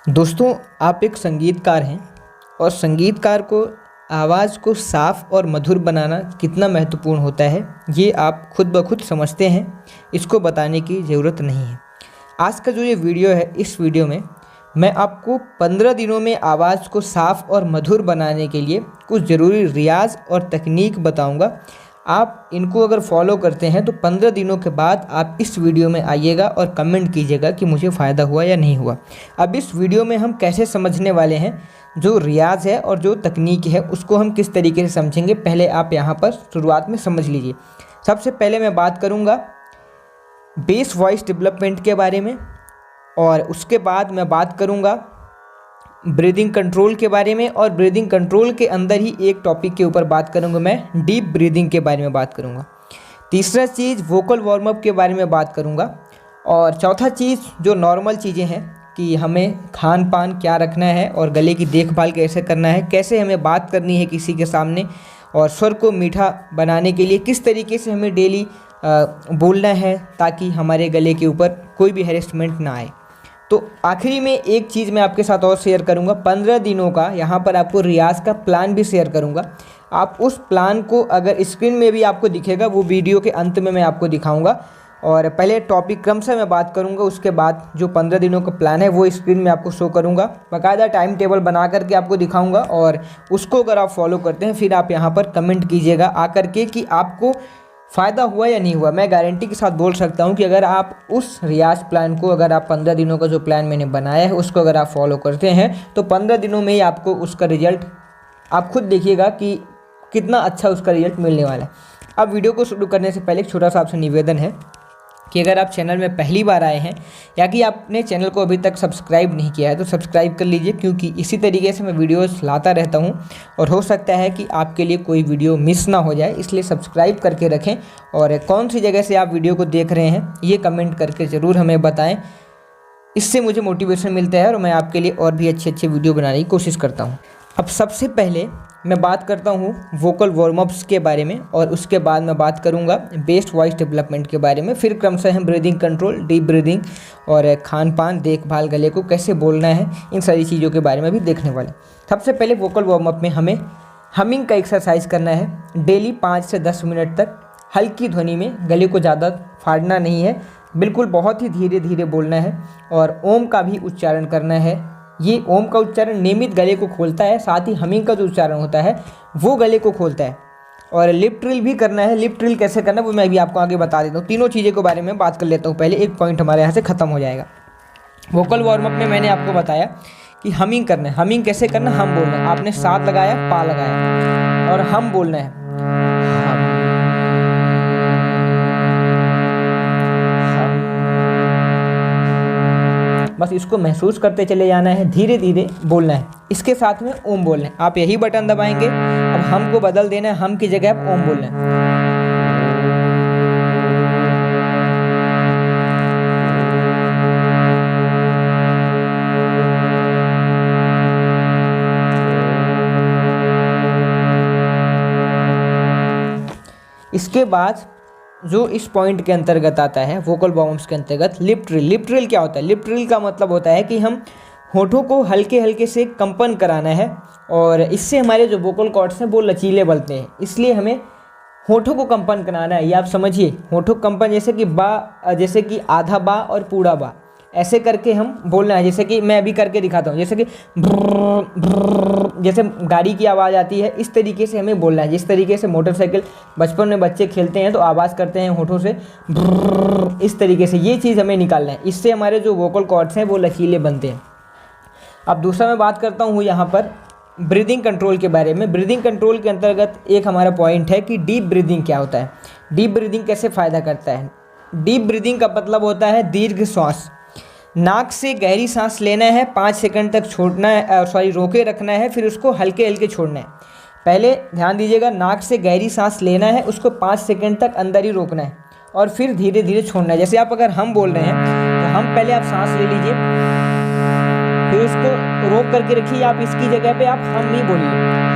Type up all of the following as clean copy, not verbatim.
दोस्तों, आप एक संगीतकार हैं और संगीतकार को आवाज़ को साफ़ और मधुर बनाना कितना महत्वपूर्ण होता है, ये आप खुद ब खुद समझते हैं। इसको बताने की ज़रूरत नहीं है। आज का जो ये वीडियो है, इस वीडियो में मैं आपको 15 दिनों में आवाज़ को साफ़ और मधुर बनाने के लिए कुछ ज़रूरी रियाज़ और तकनीक बताऊंगा। आप इनको अगर फॉलो करते हैं तो 15 दिनों के बाद आप इस वीडियो में आइएगा और कमेंट कीजिएगा कि मुझे फ़ायदा हुआ या नहीं हुआ। अब इस वीडियो में हम कैसे समझने वाले हैं, जो रियाज़ है और जो तकनीक है उसको हम किस तरीके से समझेंगे, पहले आप यहाँ पर शुरुआत में समझ लीजिए। सबसे पहले मैं बात करूँगा बेस वॉइस डेवलपमेंट के बारे में, और उसके बाद मैं बात करूँगा ब्रीदिंग कंट्रोल के बारे में, और ब्रीदिंग कंट्रोल के अंदर ही एक टॉपिक के ऊपर बात करूँगा, मैं डीप ब्रीदिंग के बारे में बात करूँगा। तीसरा चीज़ वोकल वार्म अप के बारे में बात करूँगा, और चौथा चीज़ जो नॉर्मल चीज़ें हैं कि हमें खान पान क्या रखना है और गले की देखभाल कैसे करना है, कैसे हमें बात करनी है किसी के सामने, और स्वर को मीठा बनाने के लिए किस तरीके से हमें डेली बोलना है ताकि हमारे गले के ऊपर कोई भी हैरेसमेंट ना आए। तो आखिरी में एक चीज़ मैं आपके साथ और शेयर करूंगा, 15 दिनों का यहाँ पर आपको रियाज़ का प्लान भी शेयर करूंगा। आप उस प्लान को अगर स्क्रीन में भी आपको दिखेगा, वो वीडियो के अंत में मैं आपको दिखाऊंगा। और पहले टॉपिक क्रम से मैं बात करूंगा, उसके बाद जो 15 दिनों का प्लान है वो स्क्रीन में आपको शो करूंगा, बाकायदा टाइम टेबल बना करके आपको दिखाऊंगा। और उसको अगर आप फॉलो करते हैं फिर आप यहाँ पर कमेंट कीजिएगा आकर के कि आपको फ़ायदा हुआ या नहीं हुआ। मैं गारंटी के साथ बोल सकता हूँ कि अगर आप उस रियाज़ प्लान को, अगर आप 15 दिनों का जो प्लान मैंने बनाया है उसको अगर आप फॉलो करते हैं तो 15 दिनों में ही आपको उसका रिजल्ट आप खुद देखिएगा कि कितना अच्छा उसका रिजल्ट मिलने वाला है। अब वीडियो को शुरू करने से पहले एक छोटा सा आपसे निवेदन है कि अगर आप चैनल में पहली बार आए हैं या कि आपने चैनल को अभी तक सब्सक्राइब नहीं किया है तो सब्सक्राइब कर लीजिए, क्योंकि इसी तरीके से मैं वीडियोस लाता रहता हूं और हो सकता है कि आपके लिए कोई वीडियो मिस ना हो जाए, इसलिए सब्सक्राइब करके रखें। और कौन सी जगह से आप वीडियो को देख रहे हैं ये कमेंट करके ज़रूर हमें बताएँ, इससे मुझे मोटिवेशन मिलता है और मैं आपके लिए और भी अच्छे अच्छे वीडियो बनाने की कोशिश करता हूँ। अब सबसे पहले मैं बात करता हूँ वोकल वार्म अप्स के बारे में, और उसके बाद मैं बात करूँगा बेस्ट वॉइस डेवलपमेंट के बारे में। फिर क्रमशः हम ब्रीदिंग कंट्रोल, डीप ब्रीदिंग और खान पान, देखभाल, गले को कैसे बोलना है, इन सारी चीज़ों के बारे में भी देखने वाले। सबसे पहले वोकल वार्म अप में हमें हमिंग का एक्सरसाइज करना है डेली 5 से 10 मिनट तक, हल्की ध्वनि में, गले को ज़्यादा फाड़ना नहीं है, बिल्कुल बहुत ही धीरे धीरे बोलना है। और ओम का भी उच्चारण करना है। ये ओम का उच्चारण नियमित गले को खोलता है, साथ ही हमिंग का जो उच्चारण होता है वो गले को खोलता है। और लिप ट्रिल भी करना है। लिप ट्रिल कैसे करना है वो मैं भी आपको आगे बता देता हूँ। तीनों चीज़ों के बारे में बात कर लेता हूँ। पहले एक पॉइंट हमारे यहाँ से ख़त्म हो जाएगा। वोकल वार्म अप में मैंने आपको बताया कि हमिंग करना है। हमिंग कैसे करना, हम बोलना है, आपने साथ लगाया, पा लगाया, और हम बोलना है। बस इसको महसूस करते चले जाना है, धीरे धीरे बोलना है। इसके साथ में ओम बोलना है। आप यही बटन दबाएंगे, अब हम को बदल देना है, हम की जगह आप ओम बोलना है। इसके बाद जो इस पॉइंट के अंतर्गत आता है वोकल वार्म अप्स के अंतर्गत लिप ट्रिल। लिप ट्रिल क्या होता है? लिप ट्रिल का मतलब होता है कि हम होठों को हल्के हल्के से कंपन कराना है, और इससे हमारे जो वोकल कॉर्ड्स हैं वो लचीले बनते हैं, इसलिए हमें होठों को कंपन कराना है। ये आप समझिए, होठों कंपन जैसे कि बा, जैसे कि आधा बा और पूरा बा, ऐसे करके हम बोलना है। जैसे कि मैं अभी करके दिखाता हूँ, जैसे कि जैसे गाड़ी की आवाज़ आती है, इस तरीके से हमें बोलना है। जिस तरीके से मोटरसाइकिल बचपन में बच्चे खेलते हैं तो आवाज़ करते हैं होठों से, इस तरीके से ये चीज़ हमें निकालना है। इससे हमारे जो वोकल कॉर्ड्स हैं वो लचीले बनते हैं। अब दूसरा मैं बात करता हूँ यहाँ पर ब्रीदिंग कंट्रोल के बारे में। ब्रीदिंग कंट्रोल के अंतर्गत एक हमारा पॉइंट है कि डीप ब्रीदिंग क्या होता है, डीप ब्रीदिंग कैसे फ़ायदा करता है। डीप ब्रीदिंग का मतलब होता है दीर्घ श्वास। नाक से गहरी सांस लेना है, 5 सेकंड तक छोड़ना है, रोके रखना है, फिर उसको हल्के हल्के छोड़ना है। पहले ध्यान दीजिएगा, नाक से गहरी सांस लेना है, उसको 5 सेकंड तक अंदर ही रोकना है और फिर धीरे धीरे छोड़ना है। जैसे आप अगर हम बोल रहे हैं तो हम पहले आप सांस ले लीजिए, फिर उसको रोक करके रखिए, आप इसकी जगह पे आप हम नहीं बोलिए।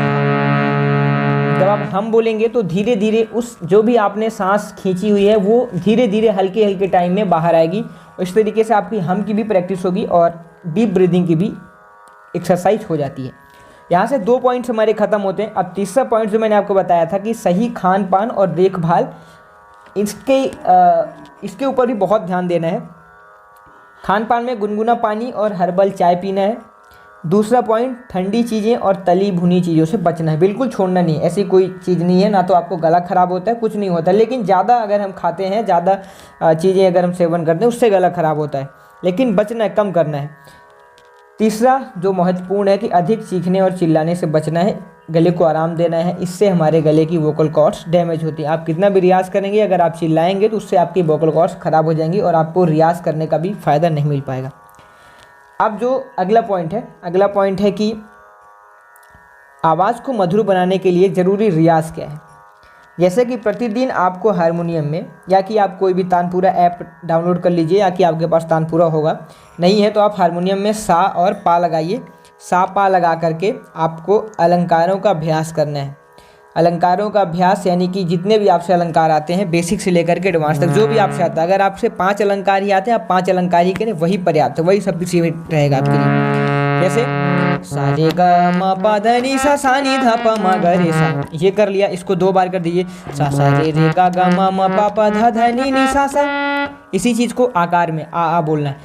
जब आप हम बोलेंगे तो धीरे धीरे उस जो भी आपने सांस खींची हुई है वो धीरे धीरे हल्के हल्के टाइम में बाहर आएगी, और इस तरीके से आपकी हम की भी प्रैक्टिस होगी और डीप ब्रीदिंग की भी एक्सरसाइज हो जाती है। यहाँ से 2 पॉइंट्स हमारे ख़त्म होते हैं। अब तीसरा पॉइंट जो मैंने आपको बताया था कि सही खान पान और देखभाल, इसके ऊपर भी बहुत ध्यान देना है। खान पान में गुनगुना पानी और हर्बल चाय पीना है। दूसरा पॉइंट, ठंडी चीज़ें और तली भुनी चीज़ों से बचना है, बिल्कुल छोड़ना नहीं है। ऐसी कोई चीज़ नहीं है, ना तो आपको गला ख़राब होता है, कुछ नहीं होता, लेकिन ज़्यादा अगर हम खाते हैं, ज़्यादा चीज़ें अगर हम सेवन करते हैं, उससे गला ख़राब होता है, लेकिन बचना है, कम करना है। तीसरा जो महत्वपूर्ण है कि अधिक चीखने और चिल्लाने से बचना है, गले को आराम देना है, इससे हमारे गले की वोकल कॉर्ड्स डैमेज होती है। आप कितना भी रियाज़ करेंगे, अगर आप चिल्लाएंगे तो उससे आपकी वोकल कॉर्ड्स ख़राब हो जाएंगी और आपको रियाज़ करने का भी फ़ायदा नहीं मिल पाएगा। अब जो अगला पॉइंट है कि आवाज़ को मधुर बनाने के लिए ज़रूरी रियाज़ क्या है। जैसे कि प्रतिदिन आपको हारमोनियम में, या कि आप कोई भी तानपुरा ऐप डाउनलोड कर लीजिए, या कि आपके पास तानपुरा होगा, नहीं है तो आप हारमोनियम में सा और पा लगाइए। सा पा लगा करके आपको अलंकारों का अभ्यास करना है। अलंकारों का अभ्यास यानी कि जितने भी आपसे अलंकार आते हैं, बेसिक से लेकर के एडवांस तक, जो भी आपसे आता है, अगर आपसे 5 अलंकार ही आते हैं, आप 5 अलंकार ही करें, वही पर्याप्त है, वही सफिशिएंट रहेगा आपके लिए। जैसे सा रे ग म प ध नि सा सा नि ध प म ग रे सा, ये कर लिया, इसको 2 बार कर दीजिए। सा सा रे रे ग ग म म प प ध ध नि नि सा सा। इसी चीज़ को आकार में आ बोलना है।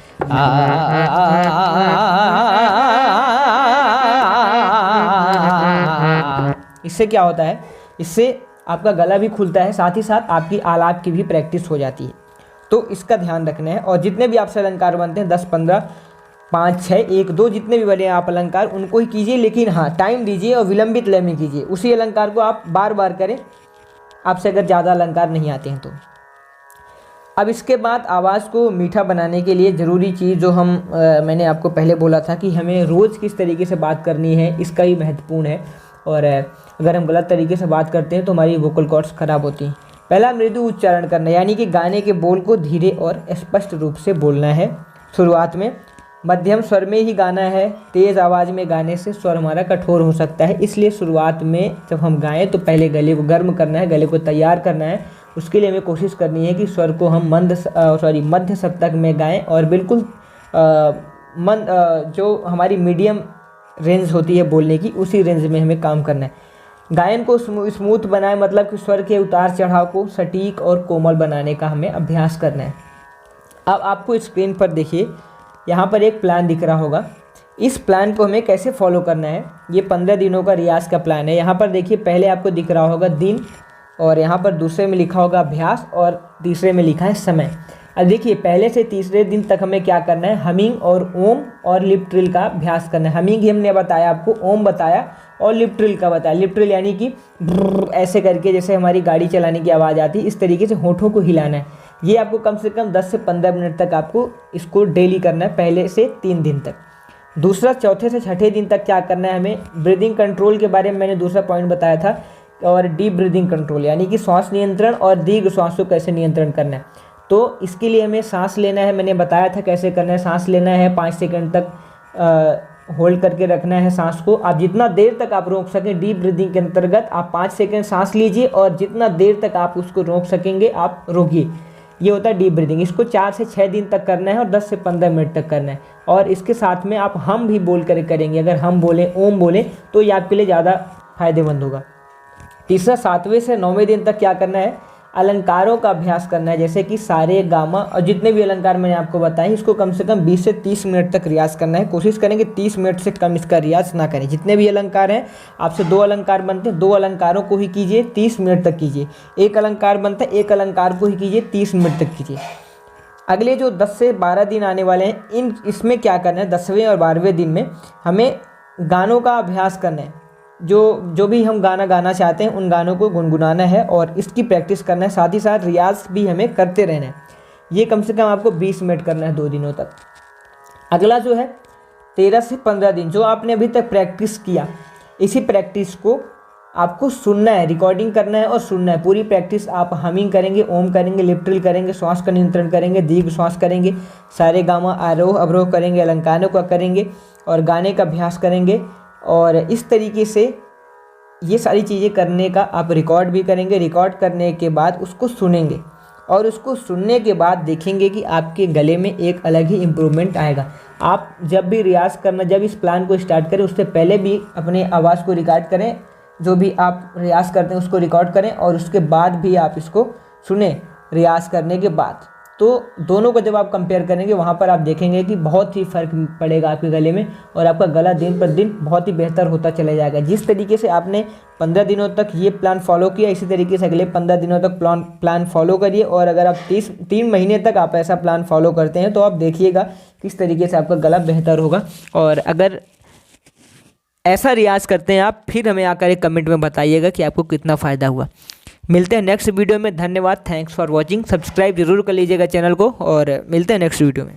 इससे क्या होता है, इससे आपका गला भी खुलता है, साथ ही साथ आपकी आलाप की भी प्रैक्टिस हो जाती है। तो इसका ध्यान रखना है। और जितने भी आपसे अलंकार बनते हैं, 10, 15, 5, 6, 1, 2 जितने भी बने आप अलंकार, उनको ही कीजिए, लेकिन हाँ टाइम दीजिए और विलंबित लय में कीजिए। उसी अलंकार को आप बार बार करें, आपसे अगर ज़्यादा अलंकार नहीं आते हैं तो। अब इसके बाद आवाज़ को मीठा बनाने के लिए ज़रूरी चीज़ जो मैंने आपको पहले बोला था कि हमें रोज़ किस तरीके से बात करनी है, इसका ही महत्वपूर्ण है। और अगर हम गलत तरीके से बात करते हैं तो हमारी वोकल कॉर्ड्स ख़राब होती हैं। पहला, मृदु उच्चारण करना, यानी कि गाने के बोल को धीरे और स्पष्ट रूप से बोलना है शुरुआत में। मध्यम स्वर में ही गाना है। तेज़ आवाज़ में गाने से स्वर हमारा कठोर हो सकता है, इसलिए शुरुआत में जब हम गाएं तो पहले गले को गर्म करना है, गले को तैयार करना है। उसके लिए हमें कोशिश करनी है कि स्वर को हम मध्य सप्तक में गाएं और बिल्कुल जो हमारी मीडियम रेंज होती है बोलने की, उसी रेंज में हमें काम करना है। गायन को स्मूथ बनाए, मतलब कि स्वर के उतार चढ़ाव को सटीक और कोमल बनाने का हमें अभ्यास करना है। अब आपको स्क्रीन पर देखिए, यहाँ पर एक प्लान दिख रहा होगा। इस प्लान को हमें कैसे फॉलो करना है, ये 15 दिनों का रियाज़ का प्लान है। यहाँ पर देखिए, पहले आपको दिख रहा होगा दिन, और यहाँ पर दूसरे में लिखा होगा अभ्यास, और तीसरे में लिखा है समय। अब देखिए, पहले से तीसरे दिन तक हमें क्या करना है, हमिंग और ओम और लिप ट्रिल का अभ्यास करना है। हमिंग ही हमने बताया आपको, ओम बताया और लिप ट्रिल का बताया। लिप ट्रिल यानी कि ऐसे करके, जैसे हमारी गाड़ी चलाने की आवाज़ आती है, इस तरीके से होठों को हिलाना है। ये आपको कम से कम 10 से 15 मिनट तक आपको इसको डेली करना है, पहले से 3 दिन तक। दूसरा, चौथे से छठे दिन तक क्या करना है हमें, ब्रीदिंग कंट्रोल के बारे में मैंने दूसरा पॉइंट बताया था, और डीप ब्रीदिंग कंट्रोल यानी कि श्वास नियंत्रण और दीर्घ श्वास को कैसे नियंत्रण करना है। तो इसके लिए हमें सांस लेना है, मैंने बताया था कैसे करना है। सांस लेना है, 5 सेकंड तक होल्ड करके रखना है सांस को। आप जितना देर तक आप रोक सकें, डीप ब्रीदिंग के अंतर्गत आप 5 सेकंड सांस लीजिए, और जितना देर तक आप उसको रोक सकेंगे आप रोकिए। ये होता है डीप ब्रीदिंग। इसको 4 से 6 दिन तक करना है और 10 से 15 मिनट तक करना है। और इसके साथ में आप हम भी बोल कर करेंगे। अगर हम बोलें, ओम बोलें, तो ये आपके लिए ज़्यादा फायदेमंद होगा। तीसरा, 7वें से 9वें दिन तक क्या करना है, अलंकारों का अभ्यास करना है। जैसे कि सारे, गामा और जितने भी अलंकार मैंने आपको बताए, इसको कम से कम 20 से 30 मिनट तक रियाज करना है। कोशिश करेंगे 30 मिनट से कम इसका रियाज ना करें। जितने भी अलंकार हैं, आपसे 2 अलंकार बनते हैं, 2 अलंकारों को ही कीजिए, 30 मिनट तक कीजिए। 1 अलंकार बनता है, 1 अलंकार को ही कीजिए, 30 मिनट तक कीजिए। अगले जो 10 से 12 दिन आने वाले हैं, इसमें क्या करना है, 10वें और 12वें दिन में हमें गानों का अभ्यास करना है। जो भी हम गाना गाना चाहते हैं, उन गानों को गुनगुनाना है और इसकी प्रैक्टिस करना है। साथ ही साथ रियाज भी हमें करते रहना है। ये कम से कम आपको 20 मिनट करना है 2 दिनों तक। अगला जो है 13 से 15 दिन, जो आपने अभी तक प्रैक्टिस किया, इसी प्रैक्टिस को आपको सुनना है, रिकॉर्डिंग करना है और सुनना है। पूरी प्रैक्टिस आप हमिंग करेंगे, ओम करेंगे, लिप ट्रिल करेंगे, श्वास का नियंत्रण करेंगे, दीर्घ श्वास करेंगे, सारे गामा आरोह अवरोह करेंगे, अलंकारों का करेंगे और गाने का अभ्यास करेंगे। और इस तरीके से ये सारी चीज़ें करने का आप रिकॉर्ड भी करेंगे। रिकॉर्ड करने के बाद उसको सुनेंगे और उसको सुनने के बाद देखेंगे कि आपके गले में एक अलग ही इम्प्रूवमेंट आएगा। आप जब भी रियाज़ करना, जब इस प्लान को स्टार्ट करें उससे पहले भी अपने आवाज़ को रिकॉर्ड करें, जो भी आप रियाज़ करते हैं उसको रिकॉर्ड करें और उसके बाद भी आप इसको सुने रियाज़ करने के बाद। तो दोनों को जब आप कंपेयर करेंगे वहाँ पर आप देखेंगे कि बहुत ही फ़र्क पड़ेगा आपके गले में और आपका गला दिन पर दिन बहुत ही बेहतर होता चला जाएगा। जिस तरीके से आपने 15 दिनों तक ये प्लान फॉलो किया, इसी तरीके से अगले 15 दिनों तक प्लान फॉलो करिए। और अगर आप 3 महीने तक आप ऐसा प्लान फॉलो करते हैं तो आप देखिएगा किस तरीके से आपका गला बेहतर होगा। और अगर ऐसा रियाज़ करते हैं आप, फिर हमें आकर एक कमेंट में बताइएगा कि आपको कितना फ़ायदा हुआ। मिलते हैं नेक्स्ट वीडियो में। धन्यवाद, थैंक्स फॉर वॉचिंग। सब्सक्राइब जरूर कर लीजिएगा चैनल को और मिलते हैं नेक्स्ट वीडियो में।